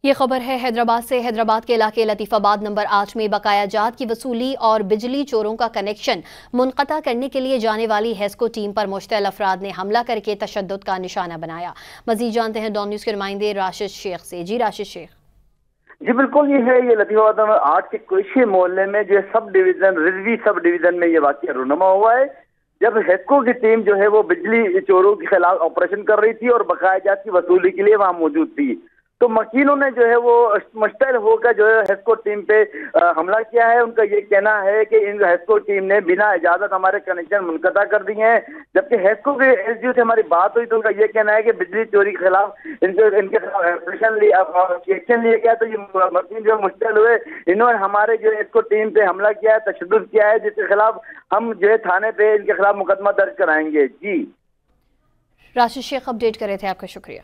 ये खबर है हैदराबाद से। हैदराबाद के इलाके लतीफ़ाबाद नंबर 8 में बकाया जात की वसूली और बिजली चोरों का कनेक्शन मुनक़ता करने के लिए जाने वाली हेस्को टीम पर मुश्तल अफराद ने हमला करके तशद्दुद का निशाना बनाया। मजीद जानते हैं डॉन न्यूज़ के नुमाइंदे राशिद शेख से। जी राशिद शेख। जी बिल्कुल, ये लतीफाबाद नंबर 8 के कुरैशी मोहल्ले में जो sub division Rizvi sub division में ये वाक़या रूनुमा हुआ है, जब हेस्को की टीम जो है वो बिजली चोरों के खिलाफ ऑपरेशन कर रही थी और बकाया जात की वसूली के लिए वहां मौजूद थी। तो मकीनों ने जो है वो मुश्तैल होकर जो है हेस्को टीम पे हमला किया है। उनका ये कहना है कि इन हेस्को टीम ने बिना इजाजत हमारे कनेक्शन मुनक़ता कर दिए हैं, जबकि हेस्को के एसडीओ से हमारी बात हुई तो उनका ये कहना है कि बिजली चोरी के खिलाफ इनके खिलाफ एक्शन लिया गया। तो ये मकीन जो मुश्तैल हुए, इन्होंने हमारे जो हेस्को टीम पे हमला किया है, तशद्दुद किया है, जिसके खिलाफ हम जो है थाने पे इनके खिलाफ मुकदमा दर्ज कराएंगे। जी राशिद शेख अपडेट कर रहे थे, आपका शुक्रिया।